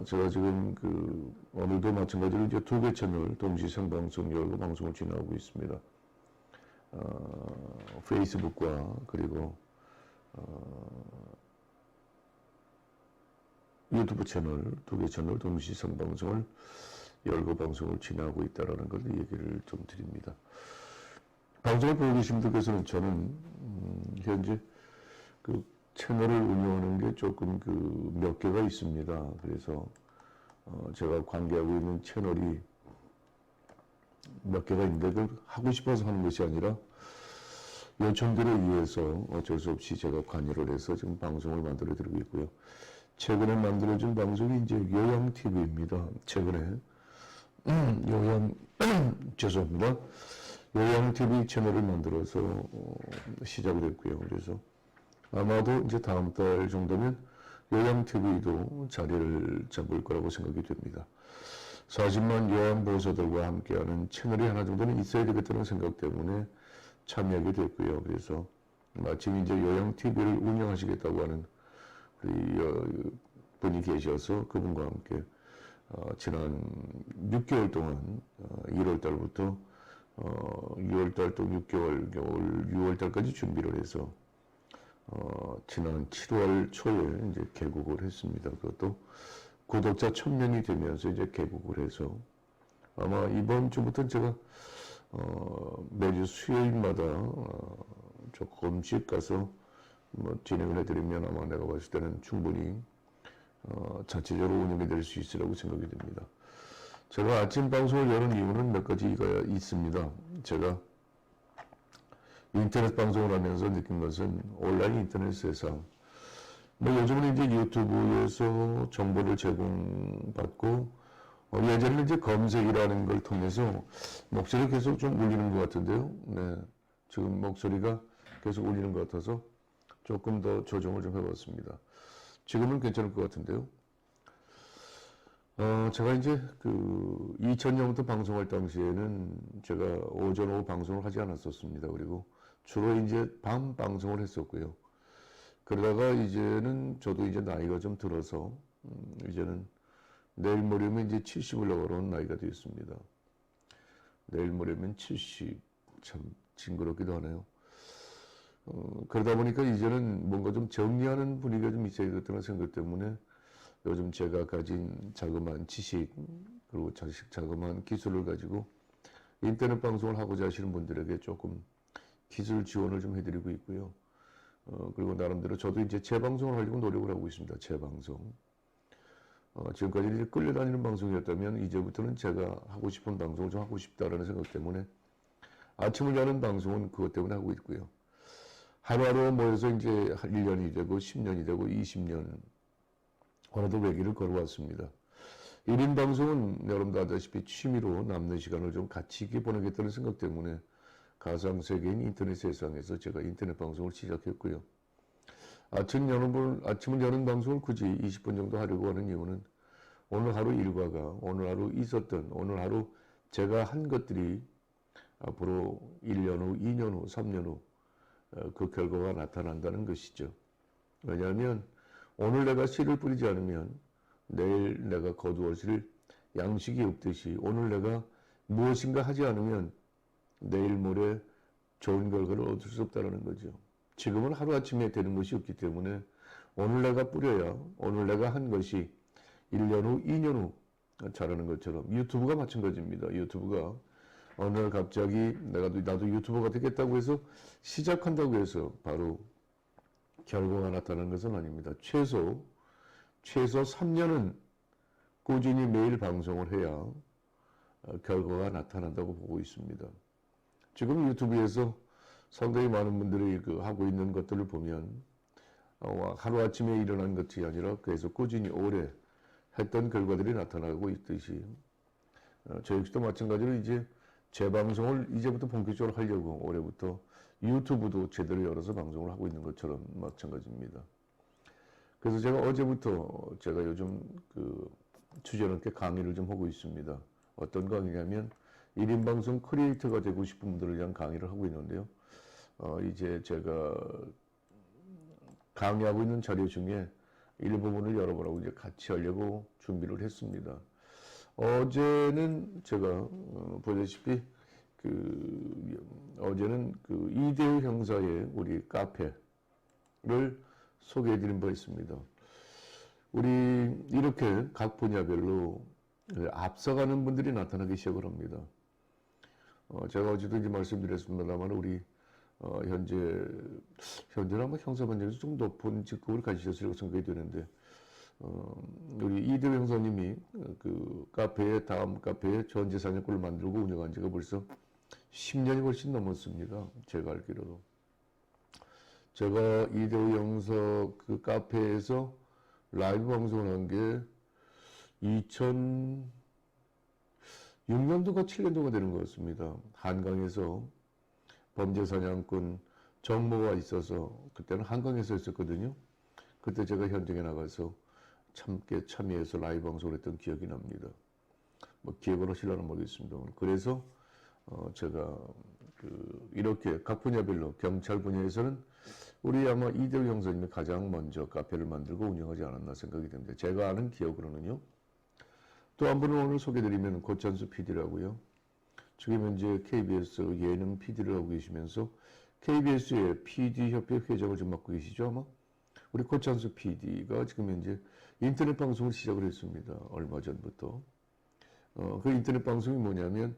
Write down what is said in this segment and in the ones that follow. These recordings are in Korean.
제가 지금 오늘도 마찬가지로 이제 두 개 채널 동시 생방송 열고 방송을 진행하고 있습니다. 페이스북과 그리고 유튜브 채널 두 개 채널 동시 생방송을 열고 방송을 진행하고 있다라는 걸 얘기를 좀 드립니다. 방송을 보고 계신 분들께서는 저는 현재 채널을 운영하는 게 조금 몇 개가 있습니다. 그래서 제가 관계하고 있는 채널이 몇 개가 있는데 그걸 하고 싶어서 하는 것이 아니라 요청들에 의해서 어쩔 수 없이 제가 관여를 해서 지금 방송을 만들어 드리고 있고요. 최근에 만들어진 방송이 이제 요양TV입니다. 최근에 죄송합니다. 요양TV 채널을 만들어서 시작을 했고요. 그래서 아마도 이제 다음 달 정도면 요양TV도 자리를 잡을 거라고 생각이 됩니다. 40만 요양보호사들과 함께하는 채널이 하나 정도는 있어야 되겠다는 생각 때문에 참여하게 됐고요. 그래서 마침 이제 요양TV를 운영하시겠다고 하는 우리 분이 계셔서 그분과 함께 지난 6개월 동안 1월 달부터 6월 달 또 6개월 겨울 6월 달까지 준비를 해서 지난 7월 초에 이제 개국을 했습니다. 그것도 구독자 1000명이 되면서 이제 개국을 해서 아마 이번 주부터는 제가 매주 수요일마다 조금씩 가서 진행을 해드리면 아마 내가 봤을 때는 충분히 자체적으로 운영이 될 수 있으라고 생각이 됩니다. 제가 아침 방송을 여는 이유는 몇 가지가 있습니다. 제가 인터넷 방송을 하면서 느낀 것은 온라인 인터넷 세상, 요즘은 이제 유튜브에서 정보를 제공받고 예전에는 이제 검색이라는 걸 통해서 목소리가 계속 좀 울리는 것 같은데요. 네, 지금 목소리가 계속 울리는 것 같아서 조금 더 조정을 좀 해봤습니다. 지금은 괜찮을 것 같은데요. 제가 이제 2000년부터 방송할 당시에는 제가 오전 오후 방송을 하지 않았었습니다. 그리고 주로 이제 밤 방송을 했었고요. 그러다가 이제는 저도 이제 나이가 좀 들어서 이제는 내일 모레면 이제 70을 넘어가는 나이가 되었습니다. 내일 모레면 70, 참 징그럽기도 하네요. 그러다 보니까 이제는 뭔가 좀 정리하는 분위기가 좀 있어야 되겠다는 생각 때문에 요즘 제가 가진 자그마한 지식 그리고 자그마한 기술을 가지고 인터넷 방송을 하고자 하시는 분들에게 조금 기술 지원을 좀 해드리고 있고요. 그리고 나름대로 저도 이제 재방송을 하려고 노력을 하고 있습니다. 재방송. 지금까지 이제 끌려다니는 방송이었다면 이제부터는 제가 하고 싶은 방송을 좀 하고 싶다라는 생각 때문에 아침을 여는 방송은 그것 때문에 하고 있고요. 하루하루 모여서 이제 1년이 되고 10년이 되고 20년 어느덧 외길을 걸어왔습니다. 1인 방송은 여러분도 아다시피 취미로 남는 시간을 좀 가치 있게 보내겠다는 생각 때문에 가상세계인 인터넷 세상에서 제가 인터넷 방송을 시작했고요. 아침을 여는 방송을 굳이 20분 정도 하려고 하는 이유는 오늘 하루 일과가 오늘 하루 있었던 오늘 하루 제가 한 것들이 앞으로 1년 후, 2년 후, 3년 후 그 결과가 나타난다는 것이죠. 왜냐하면 오늘 내가 씨를 뿌리지 않으면 내일 내가 거두어질 양식이 없듯이 오늘 내가 무엇인가 하지 않으면 내일 모레 좋은 결과를 얻을 수 없다는 거죠. 지금은 하루아침에 되는 것이 없기 때문에 오늘 내가 뿌려야 오늘 내가 한 것이 1년 후, 2년 후 자라는 것처럼 유튜브가 마찬가지입니다. 유튜브가 어느 날 갑자기 나도 유튜버가 되겠다고 해서 시작한다고 해서 바로 결과가 나타나는 것은 아닙니다. 최소 3년은 꾸준히 매일 방송을 해야 결과가 나타난다고 보고 있습니다. 지금 유튜브에서 상당히 많은 분들이 하고 있는 것들을 보면 하루아침에 일어난 것이 아니라 계속 꾸준히 오래 했던 결과들이 나타나고 있듯이 저 역시도 마찬가지로 이제 재방송을 이제부터 본격적으로 하려고 올해부터 유튜브도 제대로 열어서 방송을 하고 있는 것처럼 마찬가지입니다. 그래서 제가 어제부터 제가 요즘 주제 넘게 강의를 좀 하고 있습니다. 어떤 강의냐면 1인 방송 크리에이터가 되고 싶은 분들을 위한 강의를 하고 있는데요. 이제 제가 강의하고 있는 자료 중에 일부분을 여러분하고 이제 같이 하려고 준비를 했습니다. 어제는 제가 보다시피 어제는 이대우 형사의 우리 카페를 소개해드린 바 있습니다. 우리 이렇게 각 분야별로 앞서가는 분들이 나타나기 시작을 합니다. 제가 어제도 이제 말씀드렸습니다만 우리 현재는 아마 형사반장에서 좀 높은 직급을 가지셨으리라고 생각이 되는데 우리 이대우 형사님이 그 카페에 다음 카페에 전재산약국을 만들고 운영한 지가 벌써 10년이 훨씬 넘었습니다. 제가 알기로도. 제가 이대우 형사 그 카페에서 라이브 방송을 한 게 2006년도가 7년도가 되는 것 같습니다. 한강에서 범죄사냥꾼 정모가 있어서 그때는 한강에서 했었거든요. 그때 제가 현장에 나가서 참게 참여해서 라이브 방송을 했던 기억이 납니다. 뭐 기억을 하시려나 모르겠습니다. 그래서 제가 이렇게 각 분야별로 경찰 분야에서는 우리 아마 이대우 형사님이 가장 먼저 카페를 만들고 운영하지 않았나 생각이 됩니다. 제가 아는 기억으로는요. 또 한 분을 오늘 소개드리면 고찬수 PD라고요. 지금 현재 KBS 예능 PD를 하고 계시면서 KBS의 PD협회 회장을 좀 맡고 계시죠 아마? 우리 고찬수 PD가 지금 현재 인터넷 방송을 시작을 했습니다. 얼마 전부터. 그 인터넷 방송이 뭐냐면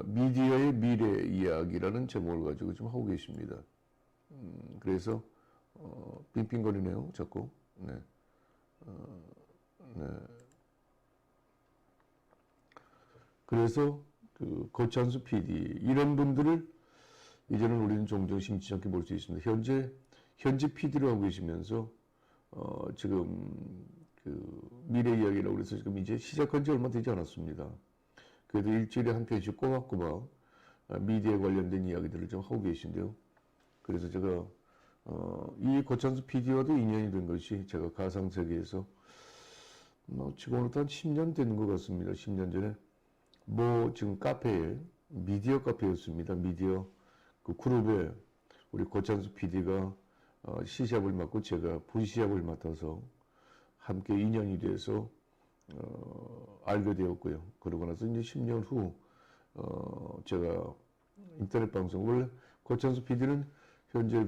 미디어의 미래 이야기라는 제목을 가지고 좀 하고 계십니다. 그래서 빙빙거리네요 자꾸. 네. 네. 그래서 고찬수 PD 이런 분들을 이제는 우리는 종종 심치 않게 볼 수 있습니다. 현재 PD를 하고 계시면서 지금 미래 이야기라고 그래서 지금 이제 시작한 지 얼마 되지 않았습니다. 그래도 일주일에 한 편씩 꼬박꼬박 미디어에 관련된 이야기들을 좀 하고 계신데요. 그래서 제가 이 고찬수 PD와도 인연이 된 것이 제가 가상세계에서 지금 오늘부터 한 10년 되는 것 같습니다. 10년 전에 지금 카페에 미디어 카페였습니다. 미디어 그 그룹에 우리 고찬수 PD가 시샵을 맡고 제가 부시샵을 맡아서 함께 인연이 돼서 알게 되었고요. 그러고 나서 이제 10년 후 제가 인터넷 방송 원래 고찬수 PD는 현재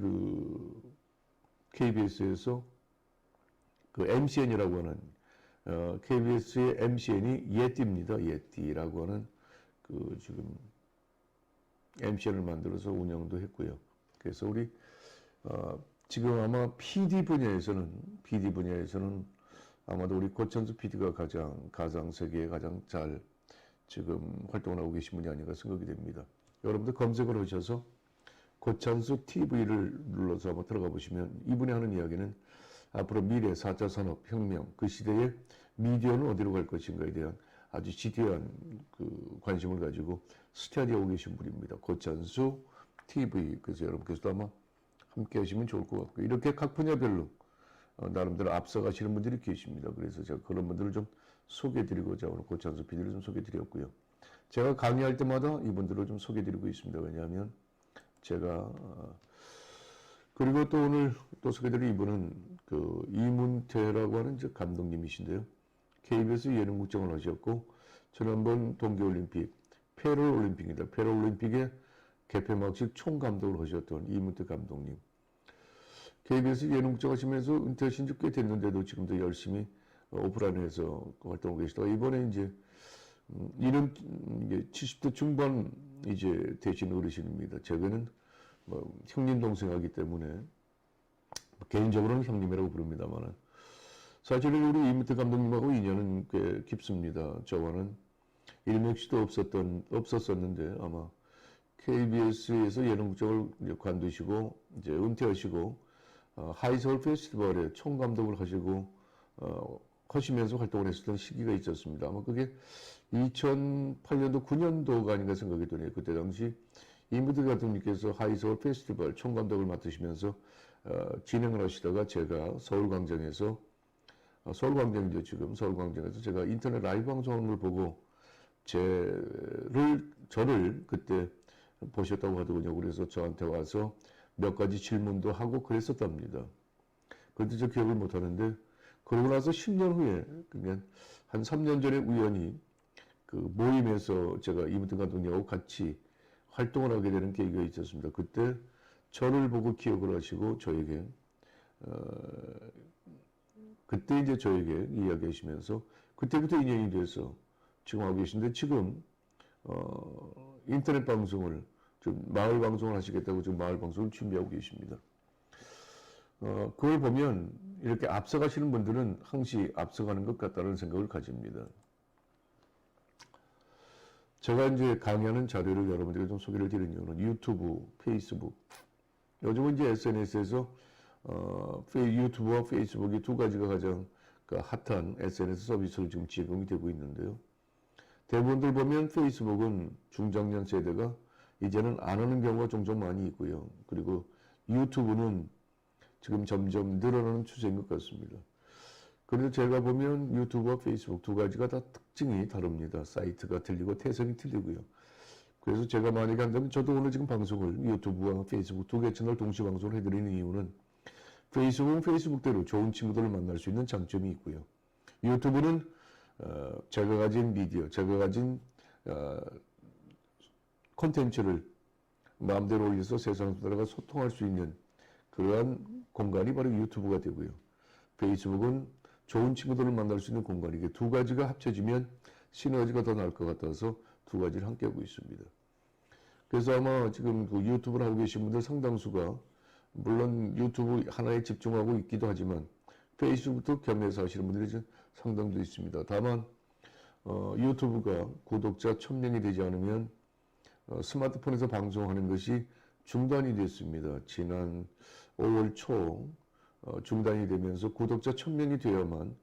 KBS에서 MCN이라고 하는 KBS의 MCN이 예띠입니다. 예띠라고 하는 지금 MCN을 만들어서 운영도 했고요. 그래서 우리 지금 아마 PD 분야에서는 아마도 우리 고찬수 PD가 가장 세계에 가장 잘 지금 활동을 하고 계신 분이 아닌가 생각이 됩니다. 여러분들 검색을 하셔서 고찬수 TV를 눌러서 한번 들어가 보시면 이분이 하는 이야기는 앞으로 미래 4차 산업혁명 그 시대에 미디어는 어디로 갈 것인가에 대한 아주 지대한 관심을 가지고 스터디하고 계신 분입니다. 고찬수 TV. 그래서 여러분께서도 아마 함께 하시면 좋을 것 같고 이렇게 각 분야별로 나름대로 앞서가시는 분들이 계십니다. 그래서 제가 그런 분들을 좀 소개해드리고자 오늘 고찬수 PD를 좀 소개해드렸고요. 제가 강의할 때마다 이분들을 좀 소개해드리고 있습니다. 왜냐하면 제가 그리고 또 오늘 또 소개드릴 이분은 이문태라고 하는 감독님이신데요. KBS 예능국장을 하셨고 지난번 동계올림픽 패럴올림픽입니다. 패럴올림픽의 개폐막식 총감독을 하셨던 이문태 감독님. KBS 예능국장 하시면서 은퇴하신 지 꽤 됐는데도 지금도 열심히 오프라인에서 활동하고 계시다가 이번에 이제 이런 70대 중반 이제 되신 어르신입니다. 제가는 형님 동생하기 때문에 개인적으로는 형님이라고 부릅니다만 사실은 우리 이문태 감독님하고 인연은 꽤 깊습니다. 저와는 일명씨도 없었었는데 아마 KBS에서 예능국장을 관두시고 이제 은퇴하시고 하이서울 페스티벌에 총감독을 하시고 하시면서 활동을 했었던 시기가 있었습니다. 아마 그게 2008년도 9년도가 아닌가 생각이 드네요. 그때 당시 이문태 감독님께서 하이서울 페스티벌 총감독을 맡으시면서 진행을 하시다가 제가 서울광장이죠 지금 서울광장에서 제가 인터넷 라이브 방송을 보고 저를 그때 보셨다고 하더군요. 그래서 저한테 와서 몇 가지 질문도 하고 그랬었답니다. 그런데 저 기억을 못 하는데 그러고 나서 10년 후에, 그러니까 한 3년 전에 우연히 그 모임에서 제가 이문택 감독님하고 같이 활동을 하게 되는 계기가 있었습니다. 그때 저를 보고 기억을 하시고 저에게 그때 이제 저에게 이야기하시면서 그때부터 인연이 돼서 지금 하고 계신데, 지금 인터넷 방송을 좀 마을 방송을 하시겠다고 지금 마을 방송을 준비하고 계십니다. 그걸 보면 이렇게 앞서가시는 분들은 항시 앞서가는 것 같다는 생각을 가집니다. 제가 이제 강의하는 자료를 여러분들에게 좀 소개를 드리는 이유는 유튜브, 페이스북. 요즘은 이제 SNS에서 유튜브와 페이스북이 두 가지가 가장 핫한 SNS 서비스로 지금 제공이 되고 있는데요. 대부분들 보면 페이스북은 중장년 세대가 이제는 안 하는 경우가 종종 많이 있고요. 그리고 유튜브는 지금 점점 늘어나는 추세인 것 같습니다. 그래서 제가 보면 유튜브와 페이스북 두 가지가 다 특징이 다릅니다. 사이트가 틀리고 태생이 틀리고요. 그래서 제가 만약에 한다면 저도 오늘 지금 방송을 유튜브와 페이스북 두 개 채널 동시 방송을 해드리는 이유는 페이스북은 페이스북대로 좋은 친구들을 만날 수 있는 장점이 있고요. 유튜브는 제가 가진 미디어, 제가 가진 콘텐츠를 마음대로 올려서 세상 사람들과 소통할 수 있는 그러한 공간이 바로 유튜브가 되고요. 페이스북은 좋은 친구들을 만날 수 있는 공간이게 두 가지가 합쳐지면 시너지가 더 나을 것 같아서 두 가지를 함께 하고 있습니다. 그래서 아마 지금 그 유튜브를 하고 계신 분들 상당수가 물론 유튜브 하나에 집중하고 있기도 하지만 페이스북도 겸해서 하시는 분들이 상당도 있습니다. 다만 유튜브가 구독자 1000명이 되지 않으면 스마트폰에서 방송하는 것이 중단이 됐습니다. 지난 5월 초 중단이 되면서 구독자 1000명이 되어야만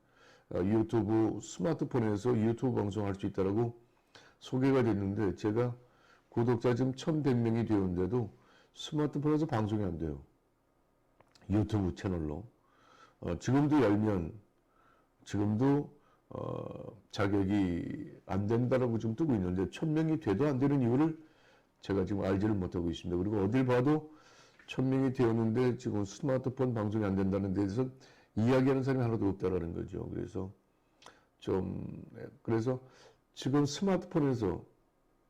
유튜브 스마트폰에서 유튜브 방송할 수 있다라고 소개가 됐는데, 제가 구독자 지금 1100명이 되었는데도 스마트폰에서 방송이 안 돼요. 유튜브 채널로. 지금도 열면 지금도 자격이 안 된다라고 지금 뜨고 있는데 1000명이 돼도 안 되는 이유를 제가 지금 알지를 못하고 있습니다. 그리고 어딜 봐도 1000명이 되었는데 지금 스마트폰 방송이 안 된다는 데서 이야기하는 사람이 하나도 없다라는 거죠. 그래서 지금 스마트폰에서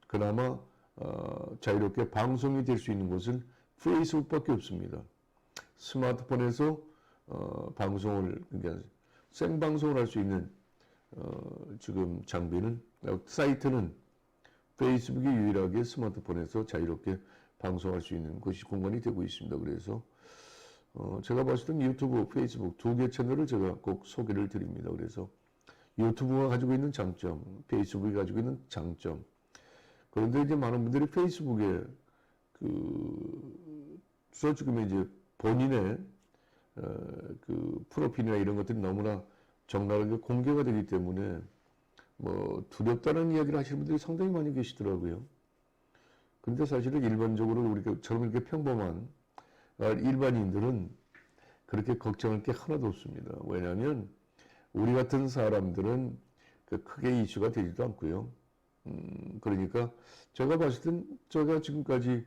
그나마 자유롭게 방송이 될 수 있는 곳은 페이스북밖에 없습니다. 스마트폰에서 방송을, 그러니까 생방송을 할 수 있는 지금 장비는, 사이트는 페이스북이 유일하게 스마트폰에서 자유롭게 방송할 수 있는 것이 공간이 되고 있습니다. 그래서 제가 봤을 땐 유튜브, 페이스북 두 개 채널을 제가 꼭 소개를 드립니다. 그래서 유튜브가 가지고 있는 장점, 페이스북이 가지고 있는 장점. 그런데 이제 많은 분들이 페이스북에 지금 이제 본인의 프로필이나 이런 것들이 너무나 적나라하게 공개가 되기 때문에 뭐 두렵다는 이야기를 하시는 분들이 상당히 많이 계시더라고요. 근데 사실은 일반적으로 우리처럼 이렇게 평범한 일반인들은 그렇게 걱정할 게 하나도 없습니다. 왜냐하면 우리 같은 사람들은 크게 이슈가 되지도 않고요. 그러니까 제가 봤을 땐 제가 지금까지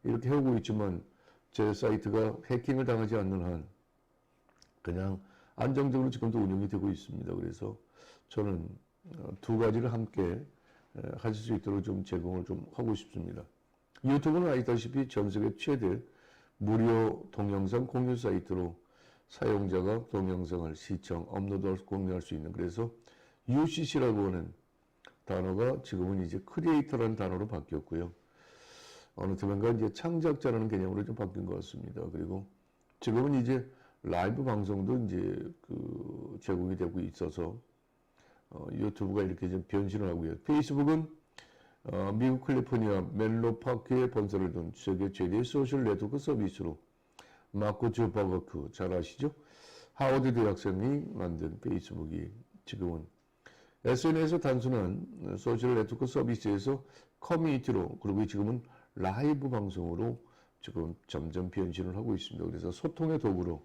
이렇게 해오고 있지만 제 사이트가 해킹을 당하지 않는 한 그냥 안정적으로 지금도 운영이 되고 있습니다. 그래서 저는 두 가지를 함께 하실 수 있도록 좀 제공을 좀 하고 싶습니다. 유튜브는 아시다시피 전 세계 최대 무료 동영상 공유 사이트로 사용자가 동영상을 시청, 업로드, 공유할 수 있는, 그래서 UCC라고 하는 단어가 지금은 이제 크리에이터라는 단어로 바뀌었고요. 어느 틈엔가 이제 창작자라는 개념으로 좀 바뀐 것 같습니다. 그리고 지금은 이제 라이브 방송도 이제 제공이 되고 있어서 유튜브가 이렇게 좀 변신을 하고요. 페이스북은 미국 캘리포니아 멜로 파크에 본사를 둔 세계 최대의 소셜 네트워크 서비스로 마크 주버버크 잘 아시죠? 하워드 대학생이 만든 페이스북이 지금은 SNS에서 단순한 소셜 네트워크 서비스에서 커뮤니티로, 그리고 지금은 라이브 방송으로 지금 점점 변신을 하고 있습니다. 그래서 소통의 도구로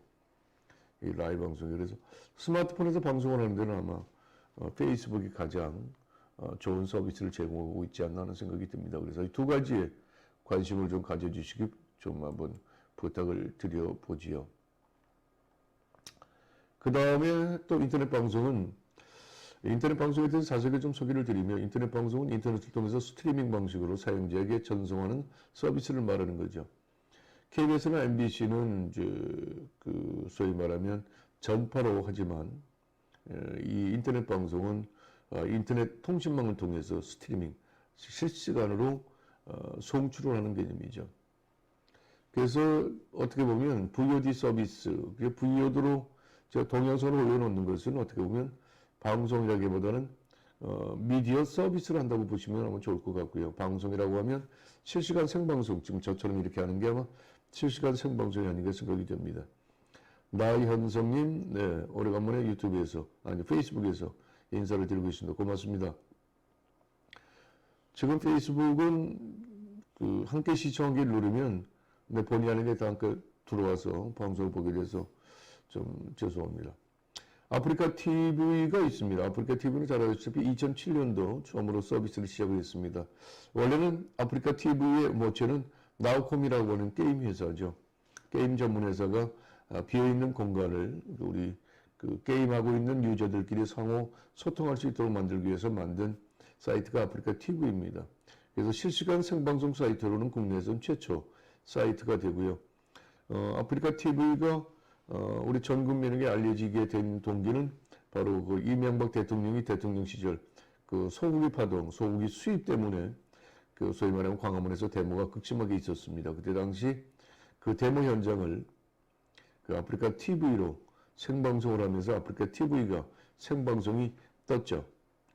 이 라이브 방송이, 그래서 스마트폰에서 방송을 하는 데는 아마 페이스북이 가장 좋은 서비스를 제공하고 있지 않나 하는 생각이 듭니다. 그래서 이 두 가지에 관심을 좀 가져주시기 좀 한번 부탁을 드려보지요. 그 다음에 또 인터넷 방송은 인터넷 방송에 대해서 자세하게 좀 소개를 드리면 인터넷 방송은 인터넷을 통해서 스트리밍 방식으로 사용자에게 전송하는 서비스를 말하는 거죠. KBS나 MBC는 이제 그 소위 말하면 전파로 하지만 이 인터넷 방송은 인터넷 통신망을 통해서 스트리밍 실시간으로 송출을 하는 개념이죠. 그래서 어떻게 보면 VOD 서비스, VOD로 동영상을 올려놓는 것은 어떻게 보면 방송이라기보다는 미디어 서비스를 한다고 보시면 아마 좋을 것 같고요. 방송이라고 하면 실시간 생방송, 지금 저처럼 이렇게 하는 게 아마 실시간 생방송이 아닌가 생각이 됩니다. 나현성님, 네, 오래간만에 유튜브에서, 아니, 페이스북에서 인사를 드리고 있습니다. 고맙습니다. 지금 페이스북은 그 함께 시청하기를 누르면 내 본의 아니게 다 함께 들어와서 방송을 보게 돼서 좀 죄송합니다. 아프리카 TV가 있습니다. 아프리카 TV는 잘 아시다시피 2007년도 처음으로 서비스를 시작을 했습니다. 원래는 아프리카 TV의 모체는 나우콤이라고 하는 게임 회사죠. 게임 전문 회사가 비어있는 공간을 우리 그 게임하고 있는 유저들끼리 상호 소통할 수 있도록 만들기 위해서 만든 사이트가 아프리카 TV입니다. 그래서 실시간 생방송 사이트로는 국내에서는 최초 사이트가 되고요. 아프리카 TV가 우리 전 국민에게 알려지게 된 동기는 바로 그 이명박 대통령이 대통령 시절 그 소고기 파동, 소고기 수입 때문에 그 소위 말하면 광화문에서 데모가 극심하게 있었습니다. 그때 당시 그 데모 현장을 그 아프리카 TV로 생방송을 하면서 아프리카 TV가 생방송이 떴죠.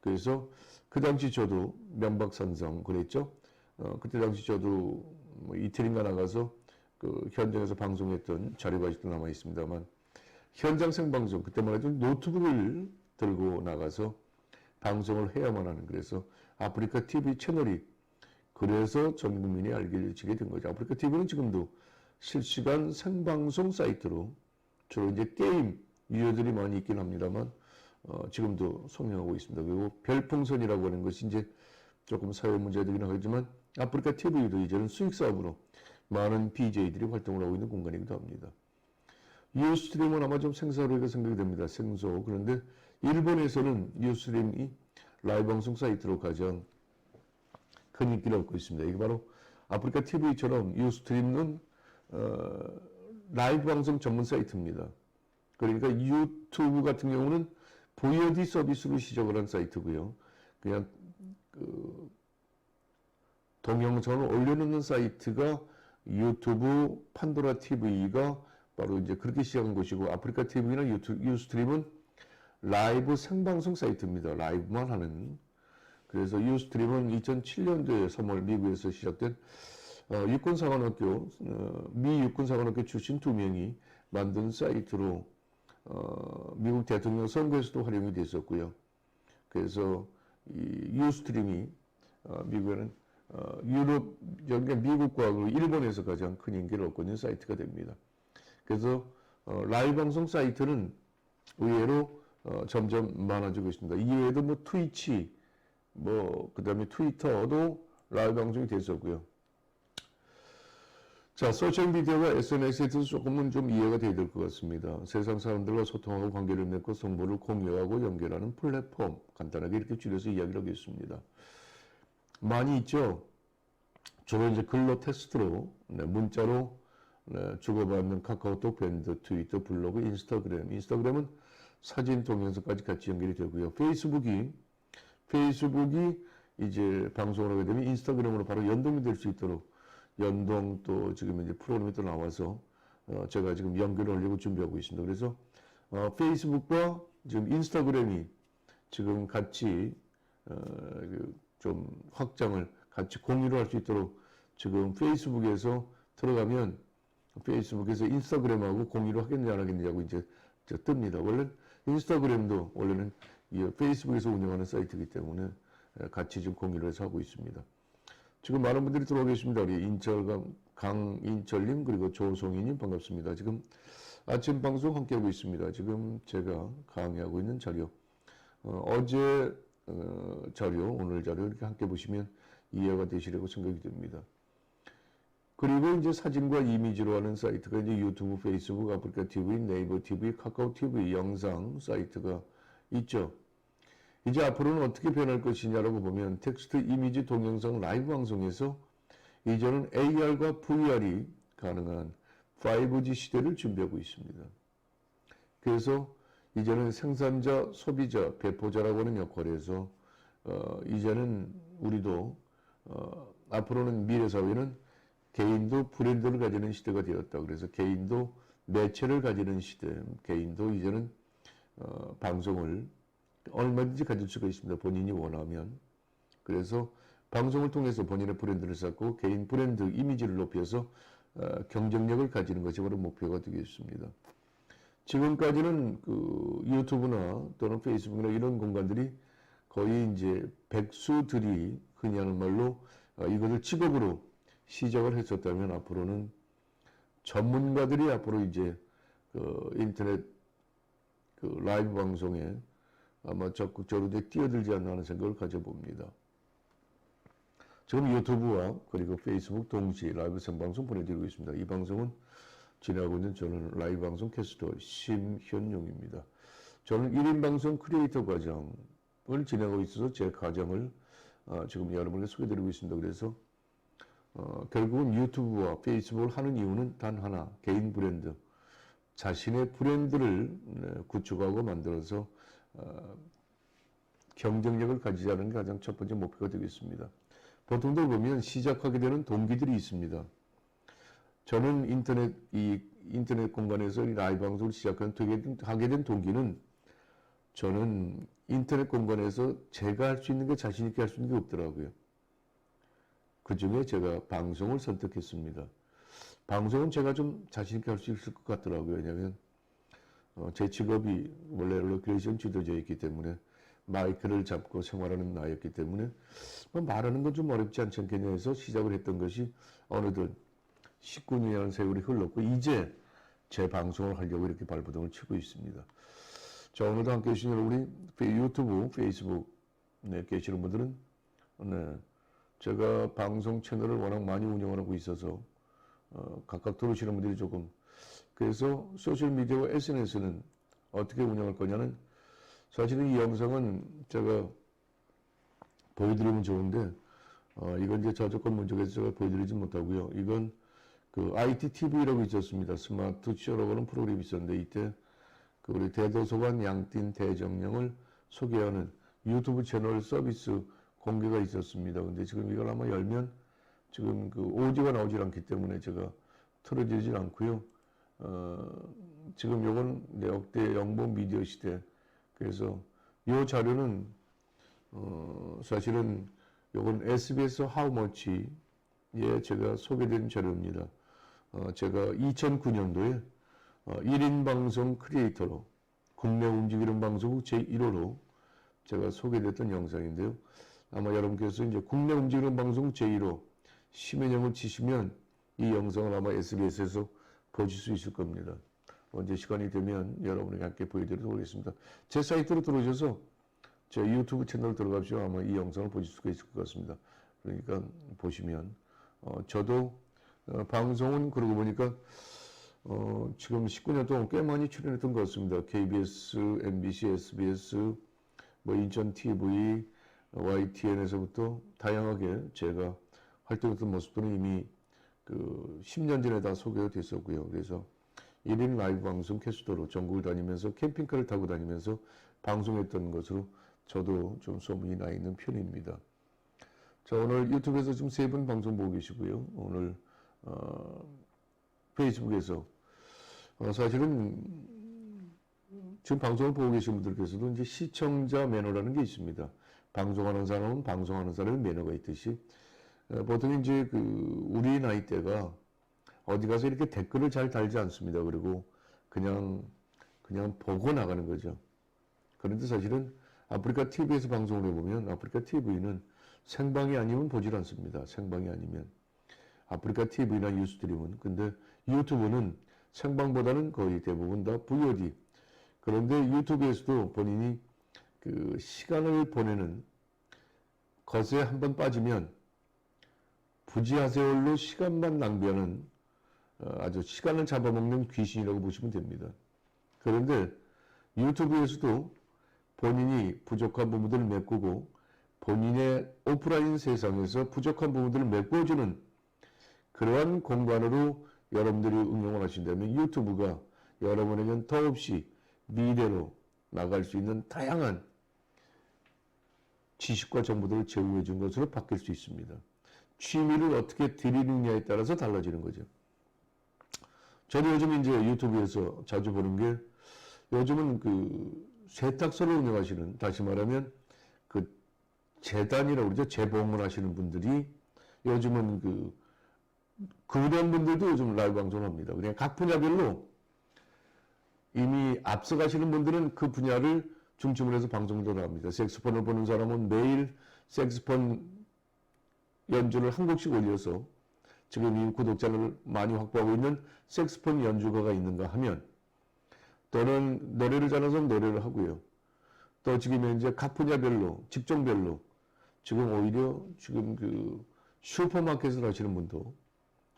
그래서 그 당시 저도 명박산성 그랬죠. 그때 당시 저도 뭐 이틀인가 나가서 그 현장에서 방송했던 자료가 아직도 남아 있습니다만 현장 생방송 그때만 해도 노트북을 들고 나가서 방송을 해야만 하는 그래서 아프리카 TV 채널이 그래서 전 국민이 알려지게 된 거죠. 아프리카 TV는 지금도 실시간 생방송 사이트로 주로 이제 게임 유저들이 많이 있긴 합니다만 지금도 성행하고 있습니다. 그리고 별풍선이라고 하는 것이 이제 조금 사회 문제되긴 하겠지만 아프리카 TV도 이제는 수익 사업으로 많은 BJ들이 활동을 하고 있는 공간이기도 합니다. 유스트림은 아마 좀 생소하게 생각이 됩니다. 생소. 그런데 일본에서는 유스트림이 라이브 방송 사이트로 가장 큰 인기를 얻고 있습니다. 이게 바로 아프리카 TV처럼 유스트림은 라이브 방송 전문 사이트입니다. 그러니까 유튜브 같은 경우는 VOD 서비스로 시작을 한 사이트고요. 그냥 그 동영상을 올려놓는 사이트가 유튜브, 판도라 TV가 바로 이제 그렇게 시작한 것이고 아프리카 TV나 유스트림은 라이브 생방송 사이트입니다. 라이브만 하는. 그래서 유스트림은 2007년도에 3월 미국에서 시작된 육군사관학교, 미 육군사관학교 출신 2명이 만든 사이트로 미국 대통령 선거에서도 활용이 됐었고요. 그래서 이 유스트림이 미국에는 유럽, 그러니까 미국과 일본에서 가장 큰 인기를 얻고 있는 사이트가 됩니다. 그래서 라이브 방송 사이트는 의외로 점점 많아지고 있습니다. 이외에도 뭐 트위치, 뭐 그다음에 트위터도 라이브 방송이 됐었고요. 자, 소셜미디어가 SNS에 대해서 조금은 좀 이해가 돼야 될 것 같습니다. 세상 사람들과 소통하고 관계를 맺고 정보를 공유하고 연결하는 플랫폼, 간단하게 이렇게 줄여서 이야기를 하겠습니다. 많이 있죠. 주로 이제 글로 텍스트로, 문자로 주고받는 카카오톡, 밴드, 트위터, 블로그, 인스타그램. 인스타그램은 사진, 동영상까지 같이 연결이 되고요. 페이스북이 이제 방송을 하게 되면 인스타그램으로 바로 연동이 될 수 있도록 연동 또 지금 이제 프로그램이 또 나와서 제가 지금 연결을 하려고 준비하고 있습니다. 그래서 페이스북과 지금 인스타그램이 지금 같이 좀 확장을 같이 공유를 할 수 있도록 지금 페이스북에서 들어가면 페이스북에서 인스타그램하고 공유를 하겠느냐 안 하겠느냐고 이제 뜹니다. 원래 인스타그램도 원래는 이 페이스북에서 운영하는 사이트이기 때문에 같이 좀 공유를 해서 하고 있습니다. 지금 많은 분들이 들어오고 계십니다. 우리 강인철님 그리고 조송희님 반갑습니다. 지금 아침 방송 함께하고 있습니다. 지금 제가 강의하고 있는 자료 어제 자료 오늘 자료 이렇게 함께 보시면 이해가 되시려고 생각이 됩니다. 그리고 이제 사진과 이미지로 하는 사이트가 이제 유튜브, 페이스북, 아프리카 TV, 네이버 TV, 카카오 TV 영상 사이트가 있죠. 이제 앞으로는 어떻게 변할 것이냐라고 보면 텍스트, 이미지, 동영상 라이브 방송에서 이제는 AR과 VR이 가능한 5G 시대를 준비하고 있습니다. 그래서 이제는 생산자, 소비자, 배포자라고 하는 역할에서 이제는 우리도 앞으로는 미래 사회는 개인도 브랜드를 가지는 시대가 되었다. 그래서 개인도 매체를 가지는 시대, 개인도 이제는 방송을 얼마든지 가질 수가 있습니다. 본인이 원하면. 그래서 방송을 통해서 본인의 브랜드를 쌓고 개인 브랜드 이미지를 높여서 경쟁력을 가지는 것이 바로 목표가 되겠습니다. 지금까지는 그 유튜브나 또는 페이스북이나 이런 공간들이 거의 이제 백수들이 흔히 하는 말로 이것을 직업으로 시작을 했었다면 앞으로는 전문가들이 앞으로 이제 그 인터넷 그 라이브 방송에 아마 적극적으로 뛰어들지 않나 하는 생각을 가져봅니다. 지금 유튜브와 그리고 페이스북 동시에 라이브 생방송 보내드리고 있습니다. 이 방송은 진행하고 있는 저는 라이브 방송 캐스터 심현용입니다. 저는 1인 방송 크리에이터 과정을 진행하고 있어서 제 과정을 지금 여러분에게 소개드리고 있습니다. 그래서 결국은 유튜브와 페이스북을 하는 이유는 단 하나, 개인 브랜드. 자신의 브랜드를 구축하고 만들어서 경쟁력을 가지자는 게 가장 첫 번째 목표가 되겠습니다. 보통들 보면 시작하게 되는 동기들이 있습니다. 저는 인터넷 공간에서 이 라이브 방송을 하게 된 동기는 저는 인터넷 공간에서 제가 할 수 있는 게 자신 있게 할 수 있는 게 없더라고요. 그 중에 제가 방송을 선택했습니다. 방송은 제가 좀 자신 있게 할 수 있을 것 같더라고요. 왜냐하면 제 직업이 원래 레크레이션 지도자였기 때문에 마이크를 잡고 생활하는 나였기 때문에 말하는 건 좀 어렵지 않겠냐 해서 시작을 했던 것이 어느덧 19년이라는 세월이 흘렀고 이제 제 방송을 하려고 이렇게 발버둥을 치고 있습니다. 자, 오늘도 함께 해주신 우리 유튜브, 페이스북 계시는 분들은 제가 방송 채널을 워낙 많이 운영하고 있어서 각각 들어오시는 분들이 조금 그래서 소셜미디어와 SNS는 어떻게 운영할 거냐는 사실은 이 영상은 제가 보여드리면 좋은데 이건 이제 저작권 문제가 있어서 제가 보여드리지 못하고요. 이건 그 ITTV라고 있었습니다. 스마트 쇼라고 하는 프로그램이 있었는데 이때 그 우리 대도서관 양띵 대정령을 소개하는 유튜브 채널 서비스 공개가 있었습니다. 근데 지금 이걸 아마 열면 지금 그 오디오가 나오질 않기 때문에 제가 틀어지질 않고요. 지금 요건 역대 영보 미디어 시대. 그래서 요 자료는 사실은 요건 SBS How Much에 제가 소개된 자료입니다. 제가 2009년도에 1인 방송 크리에이터로 국내 움직이는 방송국 제1호로 제가 소개됐던 영상인데요. 아마 여러분께서 이제 국내 움직이는 방송 제1호 심현영을 치시면 이 영상을 아마 SBS에서 보실 수 있을 겁니다. 언제 시간이 되면 여러분에게 함께 보여드리도록 하겠습니다. 제 사이트로 들어오셔서 제 유튜브 채널 들어가시면 아마 이 영상을 보실 수가 있을 것 같습니다. 그러니까 보시면 저도 방송은 그러고 보니까 지금 19년 동안 꽤 많이 출연했던 것 같습니다. KBS, MBC, SBS, 뭐 인천 TV, YTN에서부터 다양하게 제가 활동했던 모습들은 이미 그 10년 전에 다 소개가 됐었고요. 그래서 1인 라이브 방송 캐스터로 전국을 다니면서 캠핑카를 타고 다니면서 방송했던 것으로 저도 좀 소문이 나 있는 편입니다. 자, 오늘 유튜브에서 지금 3분 방송 보고 계시고요. 오늘 페이스북에서 사실은 지금 방송을 보고 계신 분들께서도 이제 시청자 매너라는 게 있습니다. 방송하는 사람은 방송하는 사람의 매너가 있듯이 보통 이제 그 우리 나이대가 어디 가서 이렇게 댓글을 잘 달지 않습니다. 그리고 그냥 보고 나가는 거죠. 그런데 사실은 아프리카 TV에서 방송을 해보면 아프리카 TV는 생방이 아니면 보질 않습니다. 생방이 아니면. 아프리카 TV나 유스트림은. 근데 유튜브는 생방보다는 거의 대부분 다 VOD. 그런데 유튜브에서도 본인이 그 시간을 보내는 것에 한번 빠지면 부지하세월로 시간만 낭비하는 아주 시간을 잡아먹는 귀신이라고 보시면 됩니다. 그런데 유튜브에서도 본인이 부족한 부분들을 메꾸고 본인의 오프라인 세상에서 부족한 부분들을 메꿔주는 그러한 공간으로 여러분들이 응용을 하신다면 유튜브가 여러분에게는 더없이 미래로 나갈 수 있는 다양한 지식과 정보들을 제공해 준 것으로 바뀔 수 있습니다. 취미를 어떻게 들이느냐에 따라서 달라지는 거죠. 저는 요즘 이제 유튜브에서 자주 보는 게 요즘은 그 세탁소를 운영하시는, 다시 말하면 그 재단이라고 그러죠. 재봉을 하시는 분들이 요즘은 그런 분들도 요즘 라이브 방송을 합니다. 그냥 각 분야별로 이미 앞서가시는 분들은 그 분야를 중심으로 해서 방송도 나옵니다. 색소폰을 보는 사람은 매일 색소폰 연주를 한 곡씩 올려서 지금 이 구독자를 많이 확보하고 있는 색소폰 연주가가 있는가 하면, 또는 노래를 잘해서 노래를 하고요. 또 지금 현재 각 분야별로, 직종별로 지금 오히려 지금 그 슈퍼마켓을 하시는 분도,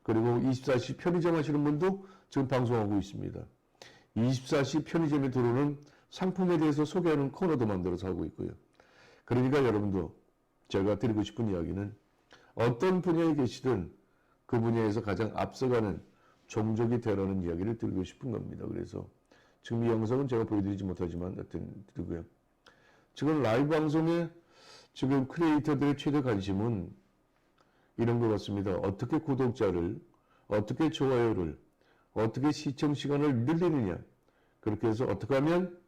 그리고 24시 편의점 하시는 분도 지금 방송하고 있습니다. 24시 편의점에 들어오는 상품에 대해서 소개하는 코너도 만들어서 하고 있고요. 그러니까 여러분도 제가 드리고 싶은 이야기는 어떤 분야에 계시든 그 분야에서 가장 앞서가는 종족이 되라는 이야기를 드리고 싶은 겁니다. 그래서 지금 이 영상은 제가 보여드리지 못하지만 하여튼 드리고요. 지금 라이브 방송에 지금 크리에이터들의 최대 관심은 이런 것 같습니다. 어떻게 구독자를, 어떻게 좋아요를, 어떻게 시청 시간을 늘리느냐, 그렇게 해서 어떻게 하면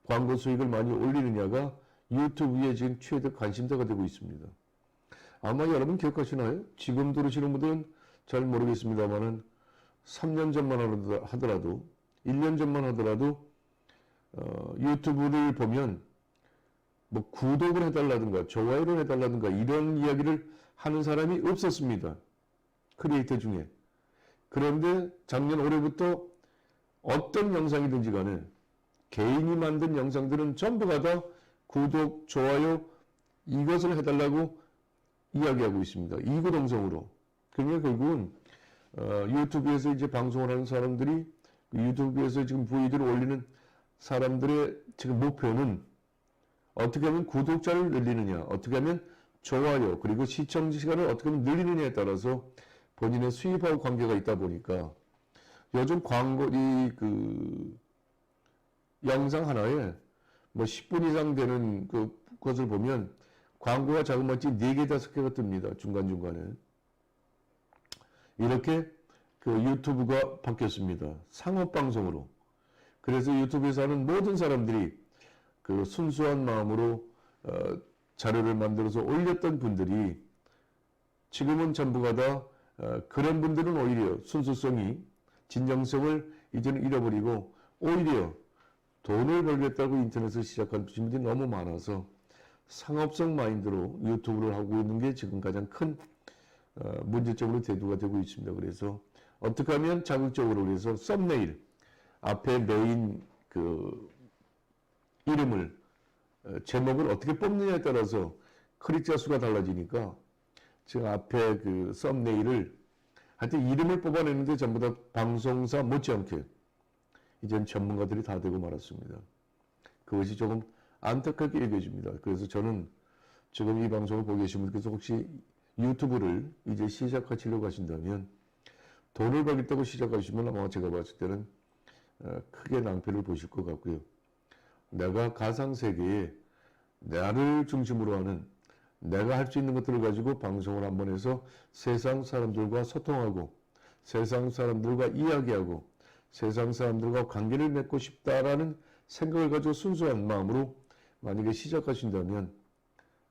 광고 수익을 많이 올리느냐가 유튜브의 지금 최대 관심사가 되고 있습니다. 아마 여러분 기억하시나요? 지금 들으시는 분들은 잘 모르겠습니다만은 3년 전만 하더라도 1년 전만 하더라도 유튜브를 보면 뭐 구독을 해달라든가 좋아요를 해달라든가 이런 이야기를 하는 사람이 없었습니다. 크리에이터 중에. 그런데 작년 올해부터 어떤 영상이든지 간에 개인이 만든 영상들은 전부가 다 구독, 좋아요 이것을 해달라고 이야기하고 있습니다. 이구동성으로. 그러니까 결국은 유튜브에서 이제 방송을 하는 사람들이 유튜브에서 지금 V들을 올리는 사람들의 지금 목표는 어떻게 하면 구독자를 늘리느냐, 어떻게 하면 좋아요, 그리고 시청 시간을 어떻게 하면 늘리느냐에 따라서 본인의 수입하고 관계가 있다 보니까 요즘 광고, 영상 하나에 뭐 10분 이상 되는 것을 보면 광고가 자그마치 4개, 5개가 뜹니다. 중간중간에. 이렇게 유튜브가 바뀌었습니다. 상업방송으로. 그래서 유튜브에서 하는 모든 사람들이 순수한 마음으로 자료를 만들어서 올렸던 분들이 지금은 전부가 다 그런 분들은 오히려 순수성이, 진정성을 이제는 잃어버리고 오히려 돈을 벌겠다고 인터넷을 시작한 분들이 너무 많아서 상업성 마인드로 유튜브를 하고 있는 게 지금 가장 큰 문제점으로 대두가 되고 있습니다. 그래서 어떻게 하면 자극적으로, 그래서 썸네일 앞에 메인 이름을 제목을 어떻게 뽑느냐에 따라서 클릭자 수가 달라지니까 지금 앞에 썸네일을 하여튼 이름을 뽑아내는데 전부 다 방송사 못지않게 이젠 전문가들이 다 되고 말았습니다. 그것이 조금 안타깝게 여겨집니다. 그래서 저는 지금 이 방송을 보고 계신 분께서 혹시 유튜브를 이제 시작하시려고 하신다면 돈을 벌겠다고 시작하시면 아마 제가 봤을 때는 크게 낭패를 보실 것 같고요. 내가 가상세계에 나를 중심으로 하는, 내가 할 수 있는 것들을 가지고 방송을 한번 해서 세상 사람들과 소통하고 세상 사람들과 이야기하고 세상 사람들과 관계를 맺고 싶다라는 생각을 가지고 순수한 마음으로 만약에 시작하신다면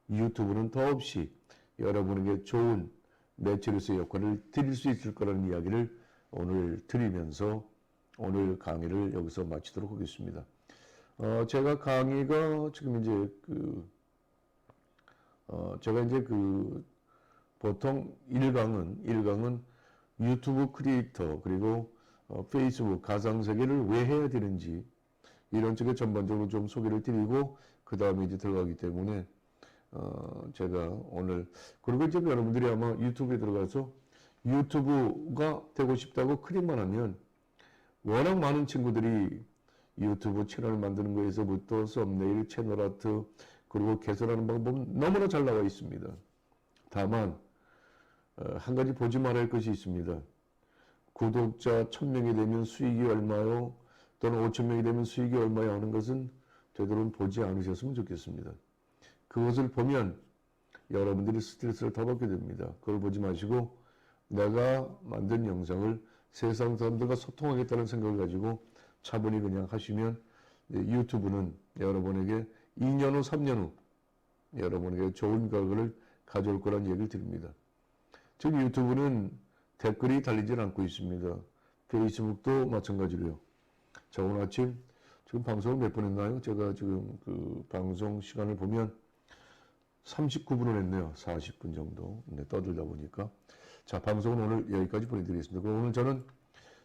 유튜브는 더없이 여러분에게 좋은 매체로서의 역할을 드릴 수 있을 거라는 이야기를 오늘 드리면서 오늘 강의를 여기서 마치도록 하겠습니다. 제가 강의가 지금 이제 제가 이제 보통 1강은 유튜브 크리에이터 그리고 페이스북 가상세계를 왜 해야 되는지 이런 쪽에 전반적으로 좀 소개를 드리고 그 다음에 이제 들어가기 때문에 제가 오늘, 그리고 이제 여러분들이 아마 유튜브에 들어가서 유튜브가 되고 싶다고 클릭만 하면 워낙 많은 친구들이 유튜브 채널 만드는 거에서부터 썸네일, 채널 아트, 그리고 개설하는 방법은 너무나 잘 나와 있습니다. 다만 한 가지 보지 말아야 할 것이 있습니다. 구독자 1000명이 되면 수익이 얼마요? 또는 5000명이 되면 수익이 얼마요? 하는 것은 되도록 보지 않으셨으면 좋겠습니다. 그것을 보면 여러분들이 스트레스를 더 받게 됩니다. 그걸 보지 마시고 내가 만든 영상을 세상 사람들과 소통하겠다는 생각을 가지고 차분히 그냥 하시면 유튜브는 여러분에게 2년 후, 3년 후 여러분에게 좋은 결과를 가져올 거란 얘기를 드립니다. 지금 유튜브는 댓글이 달리질 않고 있습니다. 페이스북도 마찬가지로요. 자, 오늘 아침 지금 방송을 몇 번 했나요? 제가 지금 그 방송 시간을 보면 39분을 했네요. 40분 정도. 네, 떠들다 보니까. 자, 방송은 오늘 여기까지 보내드리겠습니다. 그럼 오늘 저는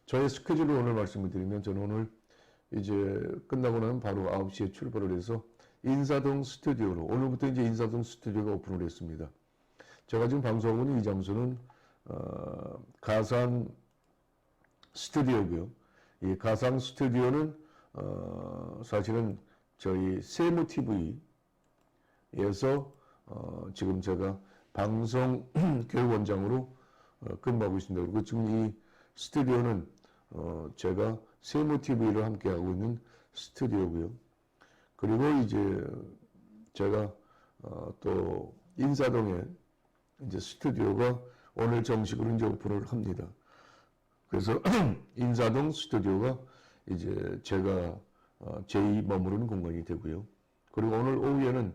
저의 스케줄을 오늘 말씀을 드리면 저는 오늘 이제 끝나고 나면 바로 9시에 출발을 해서 인사동 스튜디오로, 오늘부터 이제 인사동 스튜디오가 오픈을 했습니다. 제가 지금 방송하고 있는 이 장소는 가상 스튜디오고요. 이 가상 스튜디오는 사실은 저희 세무TV에서 지금 제가 방송 교육원장으로 근무하고 있습니다. 그리고 지금 이 스튜디오는 제가 세무TV를 함께하고 있는 스튜디오고요. 그리고 이제 제가 또 인사동에 이제 스튜디오가 오늘 정식으로 이제 오픈을 합니다. 그래서 인사동 스튜디오가 이제 제가 제2 머무르는 공간이 되고요. 그리고 오늘 오후에는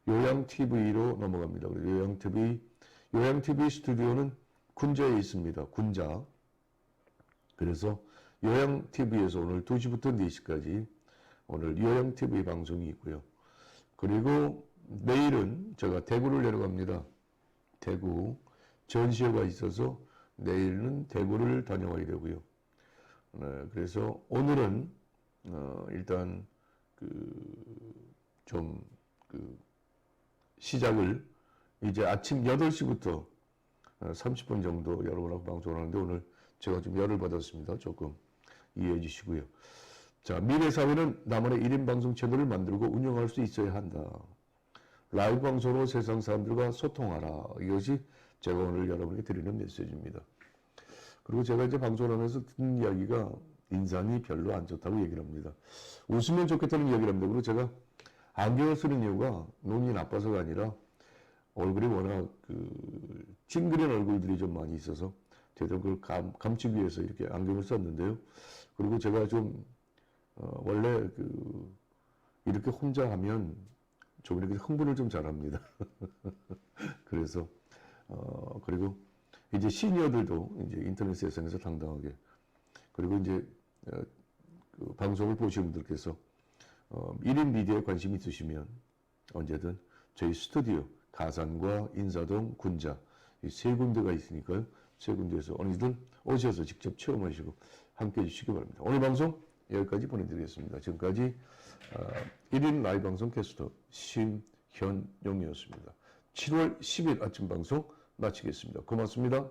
요양TV로 넘어갑니다. 요양TV 스튜디오는 군자에 있습니다. 군자. 그래서 요양TV에서 오늘 2시부터 4시까지 오늘 요양TV 방송이 있고요. 그리고 내일은 제가 대구를 내려갑니다. 대구 전시회가 있어서 내일은 대구를 다녀와야 되고요. 네, 그래서 오늘은 일단 시작을 이제 아침 8시부터 30분 정도 여러분하고 방송을 하는데 오늘 제가 좀 열을 받았습니다. 조금 이해해 주시고요. 자, 미래사회는 나만의 1인 방송 채널을 만들고 운영할 수 있어야 한다. 라이브 방송으로 세상 사람들과 소통하라. 이것이 제가 오늘 여러분에게 드리는 메시지입니다. 그리고 제가 이제 방송을 하면서 듣는 이야기가 인상이 별로 안 좋다고 얘기를 합니다. 웃으면 좋겠다는 이야기를 합니다. 그리고 제가 안경을 쓰는 이유가 눈이 나빠서가 아니라 얼굴이 워낙 찡그린 얼굴들이 좀 많이 있어서 되도록 그걸 감추기 위해서 이렇게 안경을 썼는데요. 그리고 제가 좀 원래 이렇게 혼자 하면 좀 이렇게 흥분을 좀 잘합니다. 그래서 그리고 이제 시니어들도 이제 인터넷 세상에서 당당하게, 그리고 이제 그 방송을 보시는 분들께서 1인 미디어에 관심이 있으시면 언제든 저희 스튜디오 가산과 인사동, 군자 이 세 군데가 있으니까요. 세 군데에서 언제든 오셔서 직접 체험하시고 함께 해주시기 바랍니다. 오늘 방송 여기까지 보내드리겠습니다. 지금까지 1인 라이브 방송 캐스터 심현용이었습니다. 7월 10일 아침 방송 마치겠습니다. 고맙습니다.